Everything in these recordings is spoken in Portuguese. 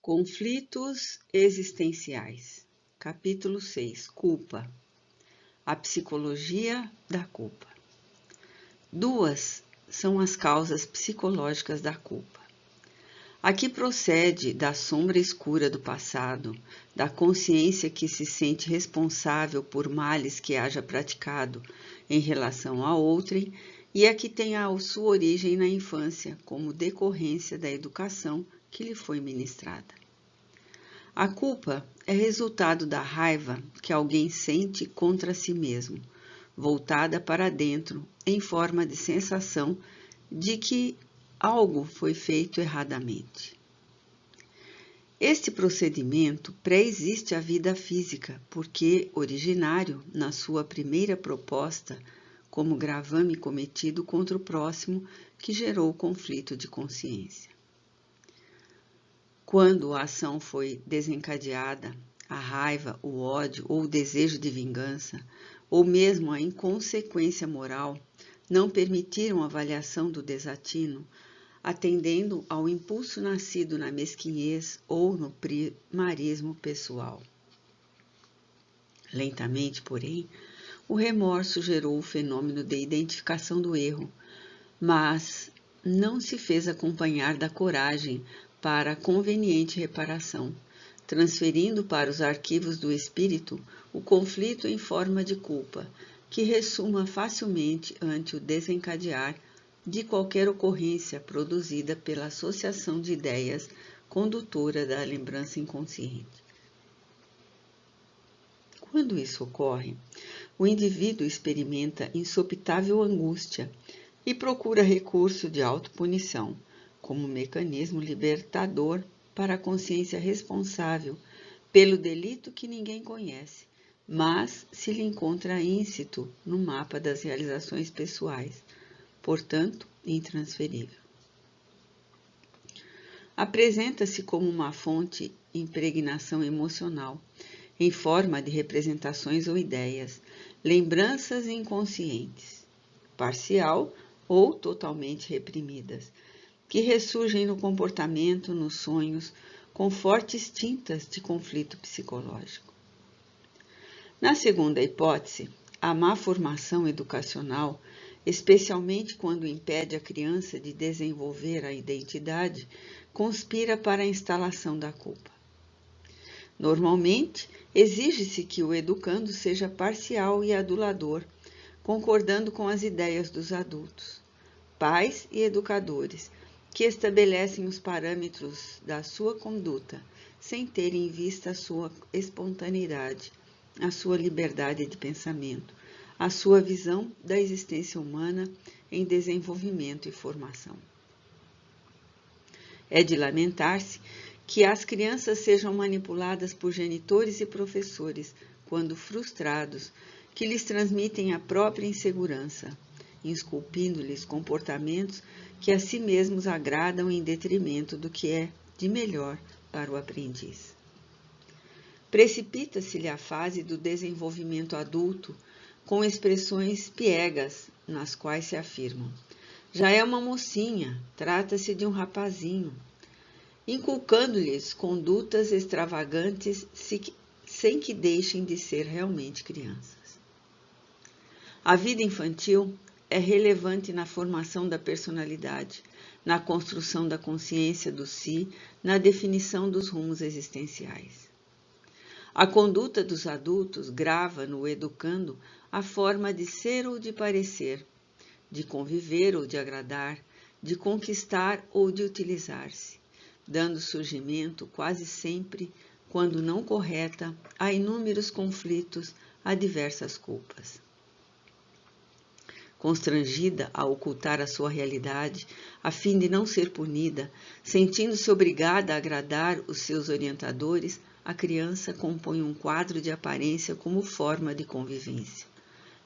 Conflitos existenciais. Capítulo 6. Culpa. A psicologia da culpa. Duas são as causas psicológicas da culpa. A que procede da sombra escura do passado, da consciência que se sente responsável por males que haja praticado em relação a outrem, e a que tem a sua origem na infância, como decorrência da educação que lhe foi ministrada. A culpa é resultado da raiva que alguém sente contra si mesmo, voltada para dentro, em forma de sensação de que algo foi feito erradamente. Este procedimento pré-existe à vida física, porque originário na sua primeira proposta, como gravame cometido contra o próximo, que gerou o conflito de consciência. Quando a ação foi desencadeada, a raiva, o ódio ou o desejo de vingança, ou mesmo a inconsequência moral, não permitiram a avaliação do desatino, atendendo ao impulso nascido na mesquinhez ou no primarismo pessoal. Lentamente, porém, o remorso gerou o fenômeno de identificação do erro, mas não se fez acompanhar da coragem para a conveniente reparação, transferindo para os arquivos do espírito o conflito em forma de culpa, que ressuma facilmente ante o desencadear de qualquer ocorrência produzida pela associação de ideias condutora da lembrança inconsciente. Quando isso ocorre, o indivíduo experimenta insopitável angústia e procura recurso de autopunição, como mecanismo libertador para a consciência responsável pelo delito que ninguém conhece, mas se lhe encontra íncito no mapa das realizações pessoais, portanto, intransferível. Apresenta-se como uma fonte de impregnação emocional, em forma de representações ou ideias, lembranças inconscientes, parcial ou totalmente reprimidas, que ressurgem no comportamento, nos sonhos, com fortes tintas de conflito psicológico. Na segunda hipótese, a má formação educacional, especialmente quando impede a criança de desenvolver a identidade, conspira para a instalação da culpa. Normalmente, exige-se que o educando seja parcial e adulador, concordando com as ideias dos adultos, pais e educadores, que estabelecem os parâmetros da sua conduta, sem ter em vista a sua espontaneidade, a sua liberdade de pensamento, a sua visão da existência humana em desenvolvimento e formação. É de lamentar-se que as crianças sejam manipuladas por genitores e professores, quando frustrados, que lhes transmitem a própria insegurança, esculpindo-lhes comportamentos que a si mesmos agradam em detrimento do que é de melhor para o aprendiz. Precipita-se-lhe a fase do desenvolvimento adulto com expressões piegas, nas quais se afirmam: já é uma mocinha, trata-se de um rapazinho, inculcando-lhes condutas extravagantes sem que deixem de ser realmente crianças. A vida infantil é relevante na formação da personalidade, na construção da consciência do si, na definição dos rumos existenciais. A conduta dos adultos grava no educando a forma de ser ou de parecer, de conviver ou de agradar, de conquistar ou de utilizar-se, dando surgimento quase sempre, quando não correta, a inúmeros conflitos, a diversas culpas. Constrangida a ocultar a sua realidade, a fim de não ser punida, sentindo-se obrigada a agradar os seus orientadores, a criança compõe um quadro de aparência como forma de convivência,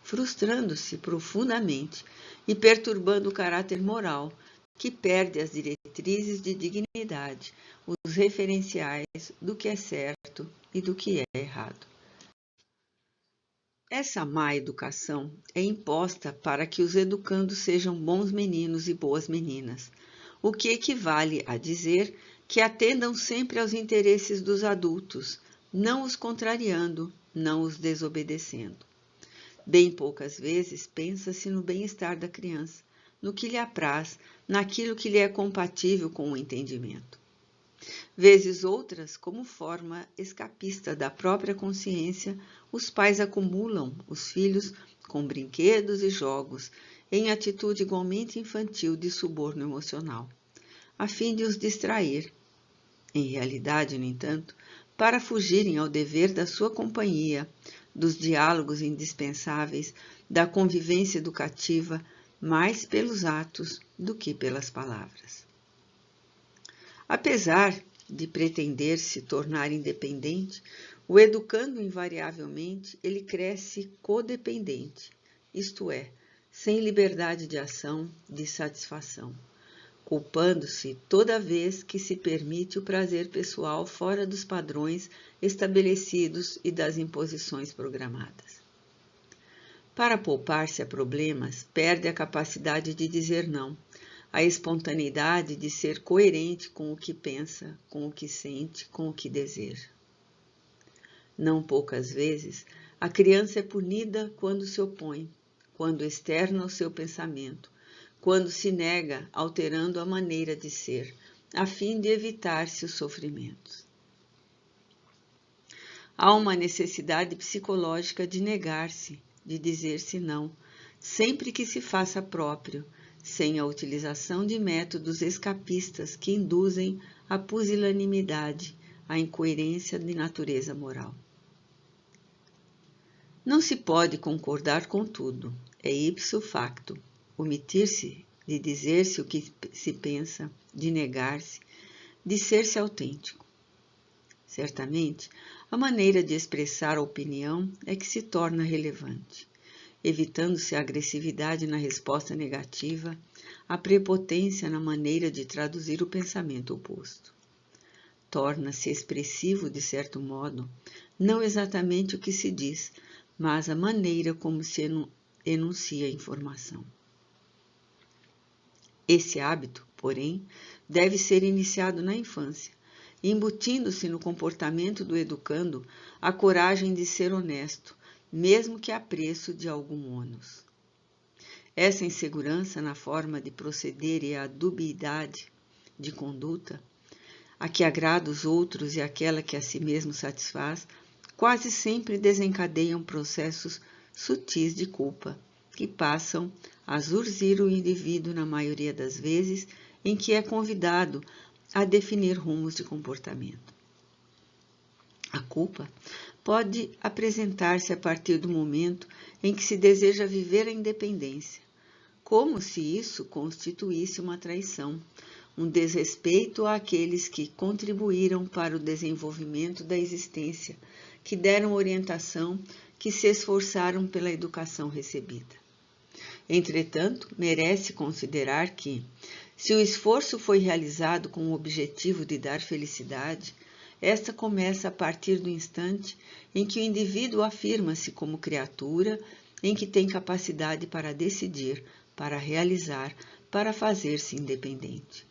frustrando-se profundamente e perturbando o caráter moral, que perde as diretrizes de dignidade, os referenciais do que é certo e do que é errado. Essa má educação é imposta para que os educandos sejam bons meninos e boas meninas, o que equivale a dizer que atendam sempre aos interesses dos adultos, não os contrariando, não os desobedecendo. Bem poucas vezes pensa-se no bem-estar da criança, no que lhe apraz, naquilo que lhe é compatível com o entendimento. Vezes outras, como forma escapista da própria consciência, os pais acumulam os filhos com brinquedos e jogos, em atitude igualmente infantil de suborno emocional, a fim de os distrair. Em realidade, no entanto, para fugirem ao dever da sua companhia, dos diálogos indispensáveis, da convivência educativa, mais pelos atos do que pelas palavras. Apesar de pretender se tornar independente, o educando invariavelmente, ele cresce codependente, isto é, sem liberdade de ação, de satisfação, culpando-se toda vez que se permite o prazer pessoal fora dos padrões estabelecidos e das imposições programadas. Para poupar-se a problemas, perde a capacidade de dizer não, a espontaneidade de ser coerente com o que pensa, com o que sente, com o que deseja. Não poucas vezes, a criança é punida quando se opõe, quando externa o seu pensamento, quando se nega, alterando a maneira de ser, a fim de evitar-se os sofrimentos. Há uma necessidade psicológica de negar-se, de dizer-se não, sempre que se faça próprio, sem a utilização de métodos escapistas que induzem a pusilanimidade, a incoerência de natureza moral. Não se pode concordar com tudo, é ipso facto, omitir-se de dizer-se o que se pensa, de negar-se, de ser-se autêntico. Certamente, a maneira de expressar a opinião é que se torna relevante, evitando-se a agressividade na resposta negativa, a prepotência na maneira de traduzir o pensamento oposto. Torna-se expressivo, de certo modo, não exatamente o que se diz, mas a maneira como se enuncia a informação. Esse hábito, porém, deve ser iniciado na infância, embutindo-se no comportamento do educando a coragem de ser honesto, mesmo que a preço de algum ônus. Essa insegurança na forma de proceder e a dubiedade de conduta, a que agrada os outros e aquela que a si mesmo satisfaz, quase sempre desencadeiam processos sutis de culpa, que passam a zurzir o indivíduo na maioria das vezes em que é convidado a definir rumos de comportamento. A culpa pode apresentar-se a partir do momento em que se deseja viver a independência, como se isso constituísse uma traição, um desrespeito àqueles que contribuíram para o desenvolvimento da existência, que deram orientação, que se esforçaram pela educação recebida. Entretanto, merece considerar que, se o esforço foi realizado com o objetivo de dar felicidade, esta começa a partir do instante em que o indivíduo afirma-se como criatura, em que tem capacidade para decidir, para realizar, para fazer-se independente.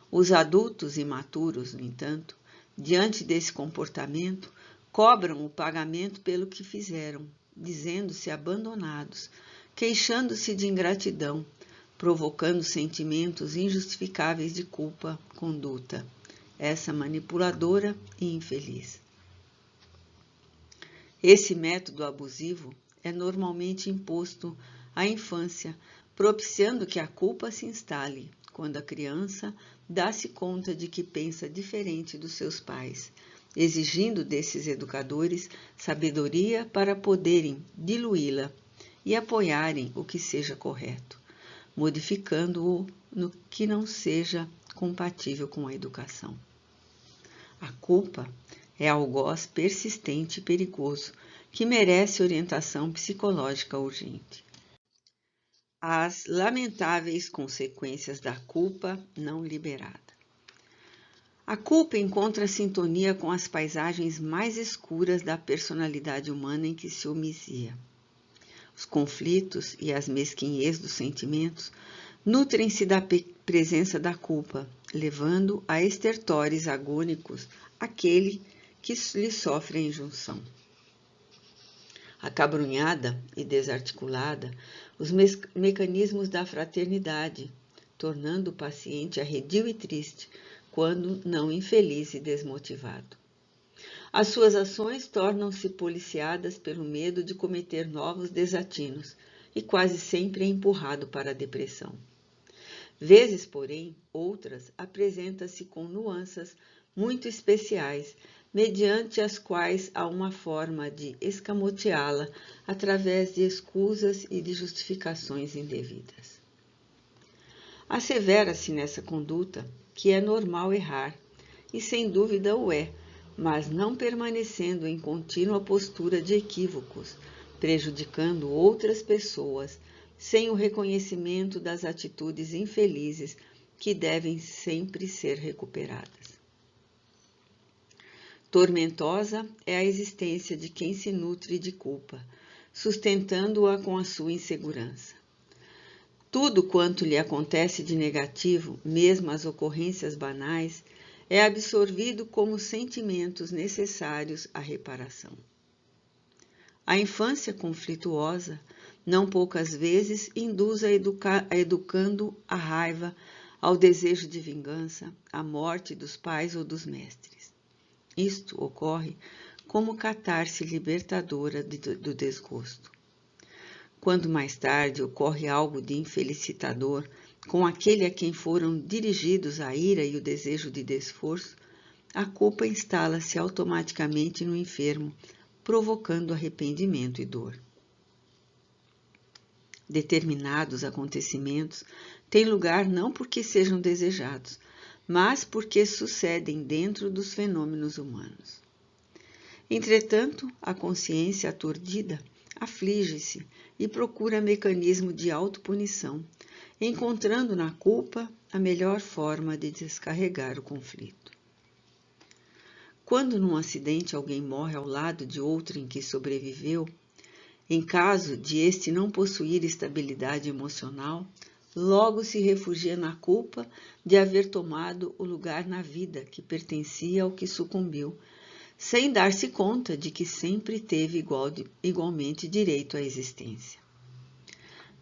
Os adultos imaturos, no entanto, diante desse comportamento, cobram o pagamento pelo que fizeram, dizendo-se abandonados, queixando-se de ingratidão, provocando sentimentos injustificáveis de culpa, conduta, essa manipuladora e infeliz. Esse método abusivo é normalmente imposto à infância, propiciando que a culpa se instale, quando a criança dá-se conta de que pensa diferente dos seus pais, exigindo desses educadores sabedoria para poderem diluí-la e apoiarem o que seja correto, modificando-o no que não seja compatível com a educação. A culpa é algoz persistente e perigoso que merece orientação psicológica urgente. As lamentáveis consequências da culpa não liberada. A culpa encontra sintonia com as paisagens mais escuras da personalidade humana em que se homicia. Os conflitos e as mesquinhez dos sentimentos nutrem-se da presença da culpa, levando a estertores agônicos aquele que lhe sofre a injunção. Acabrunhada e desarticulada, os mecanismos da fraternidade, tornando o paciente arredio e triste, quando não infeliz e desmotivado. As suas ações tornam-se policiadas pelo medo de cometer novos desatinos e quase sempre é empurrado para a depressão. Vezes, porém, outras apresenta-se com nuances muito especiais, mediante as quais há uma forma de escamoteá-la através de escusas e de justificações indevidas. Assevera-se nessa conduta que é normal errar, e sem dúvida o é, mas não permanecendo em contínua postura de equívocos, prejudicando outras pessoas, sem o reconhecimento das atitudes infelizes que devem sempre ser recuperadas. Tormentosa é a existência de quem se nutre de culpa, sustentando-a com a sua insegurança. Tudo quanto lhe acontece de negativo, mesmo as ocorrências banais, é absorvido como sentimentos necessários à reparação. A infância conflituosa, não poucas vezes, induz a educando a raiva, ao desejo de vingança, à morte dos pais ou dos mestres. Isto ocorre como catarse libertadora do desgosto. Quando mais tarde ocorre algo de infelicitador com aquele a quem foram dirigidos a ira e o desejo de desforço, a culpa instala-se automaticamente no enfermo, provocando arrependimento e dor. Determinados acontecimentos têm lugar não porque sejam desejados, mas porque sucedem dentro dos fenômenos humanos. Entretanto, a consciência aturdida aflige-se e procura mecanismo de autopunição, encontrando na culpa a melhor forma de descarregar o conflito. Quando num acidente alguém morre ao lado de outro em que sobreviveu, em caso de este não possuir estabilidade emocional, logo se refugia na culpa de haver tomado o lugar na vida que pertencia ao que sucumbiu, sem dar-se conta de que sempre teve igualmente direito à existência.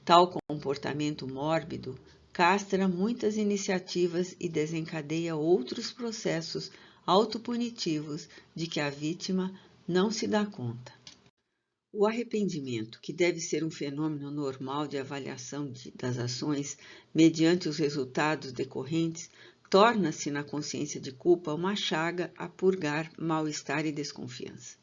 Tal comportamento mórbido castra muitas iniciativas e desencadeia outros processos autopunitivos de que a vítima não se dá conta. O arrependimento, que deve ser um fenômeno normal de avaliação das ações mediante os resultados decorrentes, torna-se na consciência de culpa uma chaga a purgar mal-estar e desconfiança.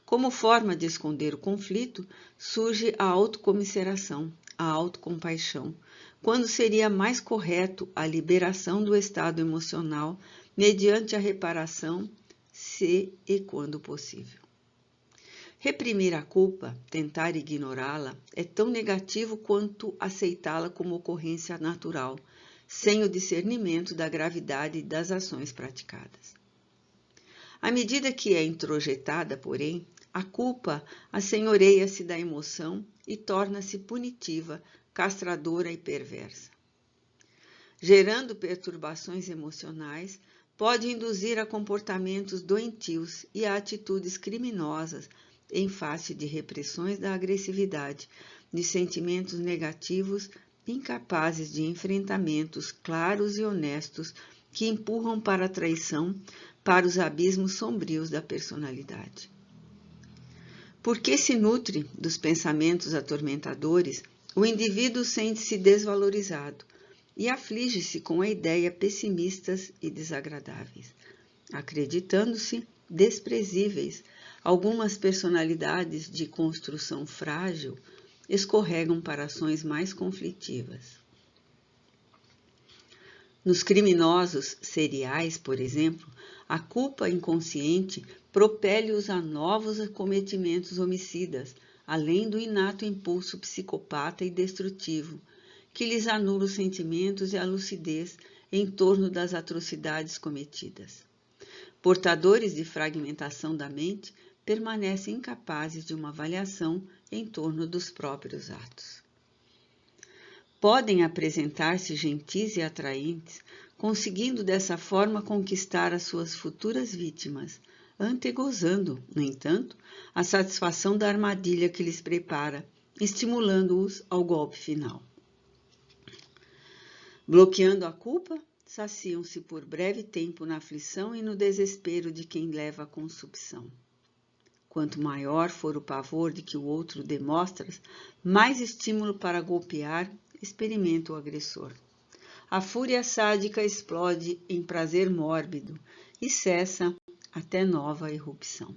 Como forma de esconder o conflito, surge a autocomiseração, a autocompaixão, quando seria mais correto a liberação do estado emocional mediante a reparação, se e quando possível. Reprimir a culpa, tentar ignorá-la, é tão negativo quanto aceitá-la como ocorrência natural, sem o discernimento da gravidade das ações praticadas. À medida que é introjetada, porém, a culpa assenhoreia-se da emoção e torna-se punitiva, castradora e perversa. Gerando perturbações emocionais, pode induzir a comportamentos doentios e a atitudes criminosas em face de repressões da agressividade, de sentimentos negativos incapazes de enfrentamentos claros e honestos que empurram para a traição, para os abismos sombrios da personalidade. Porque se nutre dos pensamentos atormentadores, o indivíduo sente-se desvalorizado e aflige-se com a ideia pessimistas e desagradáveis, acreditando-se desprezíveis. Algumas personalidades de construção frágil escorregam para ações mais conflitivas. Nos criminosos seriais, por exemplo, a culpa inconsciente propele-os a novos cometimentos homicidas, além do inato impulso psicopata e destrutivo, que lhes anula os sentimentos e a lucidez em torno das atrocidades cometidas. Portadores de fragmentação da mente, permanecem incapazes de uma avaliação em torno dos próprios atos. Podem apresentar-se gentis e atraentes conseguindo dessa forma conquistar as suas futuras vítimas, antegozando, no entanto, a satisfação da armadilha que lhes prepara, estimulando-os ao golpe final. Bloqueando a culpa, saciam-se por breve tempo na aflição e no desespero de quem leva a consumpção. Quanto maior for o pavor de que o outro demonstras, mais estímulo para golpear experimenta o agressor. A fúria sádica explode em prazer mórbido e cessa até nova erupção.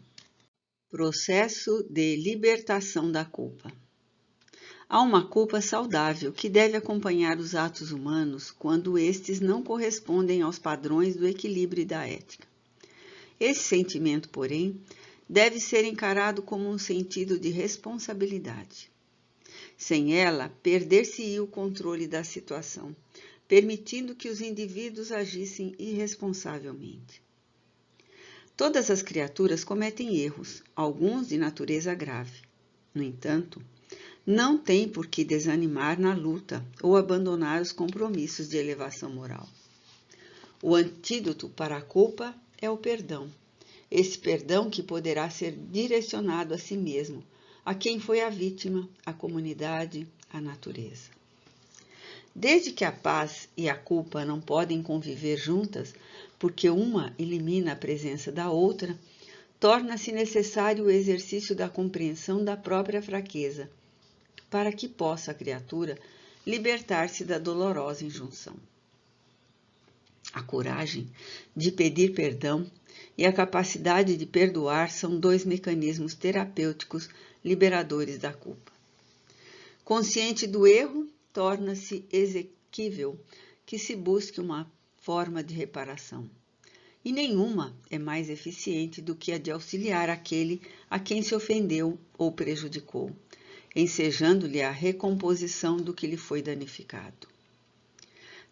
Processo de libertação da culpa. Há uma culpa saudável que deve acompanhar os atos humanos quando estes não correspondem aos padrões do equilíbrio e da ética. Esse sentimento, porém, deve ser encarado como um sentido de responsabilidade. Sem ela, perder-se-ia o controle da situação, permitindo que os indivíduos agissem irresponsavelmente. Todas as criaturas cometem erros, alguns de natureza grave. No entanto, não tem por que desanimar na luta ou abandonar os compromissos de elevação moral. O antídoto para a culpa é o perdão. Esse perdão que poderá ser direcionado a si mesmo, a quem foi a vítima, à comunidade, à natureza. Desde que a paz e a culpa não podem conviver juntas, porque uma elimina a presença da outra, torna-se necessário o exercício da compreensão da própria fraqueza, para que possa a criatura libertar-se da dolorosa injunção. A coragem de pedir perdão e a capacidade de perdoar são dois mecanismos terapêuticos liberadores da culpa. Consciente do erro, torna-se exequível que se busque uma forma de reparação. E nenhuma é mais eficiente do que a de auxiliar aquele a quem se ofendeu ou prejudicou, ensejando-lhe a recomposição do que lhe foi danificado.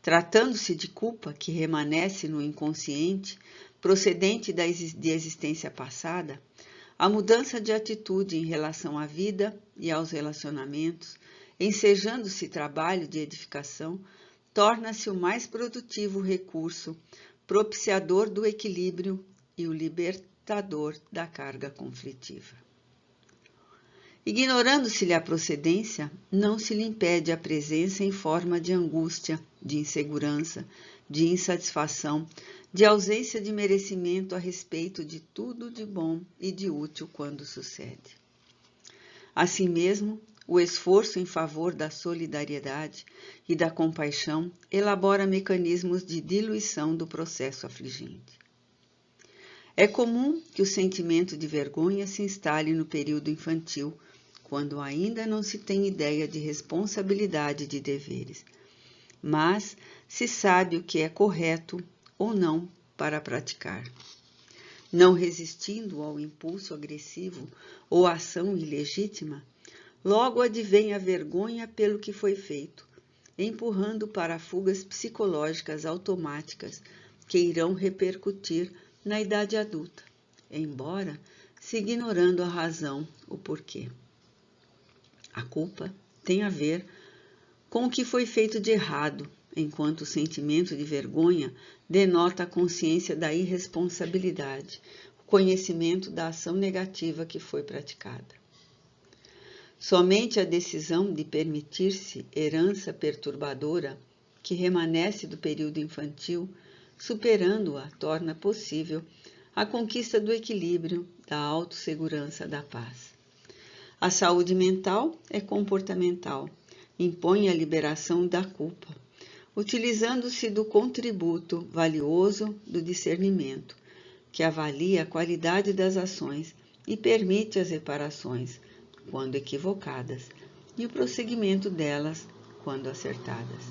Tratando-se de culpa que remanesce no inconsciente, procedente de existência passada, a mudança de atitude em relação à vida e aos relacionamentos, ensejando-se trabalho de edificação, torna-se o mais produtivo recurso, propiciador do equilíbrio e o libertador da carga conflitiva. Ignorando-se-lhe a procedência, não se lhe impede a presença em forma de angústia, de insegurança, de insatisfação, de ausência de merecimento a respeito de tudo de bom e de útil quando sucede. Assim mesmo, o esforço em favor da solidariedade e da compaixão elabora mecanismos de diluição do processo afligente. É comum que o sentimento de vergonha se instale no período infantil, quando ainda não se tem ideia de responsabilidade e de deveres, mas se sabe o que é correto ou não para praticar. Não resistindo ao impulso agressivo ou à ação ilegítima, logo advém a vergonha pelo que foi feito, empurrando para fugas psicológicas automáticas que irão repercutir na idade adulta, embora se ignorando a razão, o porquê. A culpa tem a ver com o que foi feito de errado, enquanto o sentimento de vergonha denota a consciência da irresponsabilidade, o conhecimento da ação negativa que foi praticada. Somente a decisão de permitir-se herança perturbadora, que remanesce do período infantil, superando-a, torna possível a conquista do equilíbrio, da autossegurança, da paz. A saúde mental é comportamental, impõe a liberação da culpa, utilizando-se do contributo valioso do discernimento, que avalia a qualidade das ações e permite as reparações, quando equivocadas, e o prosseguimento delas, quando acertadas.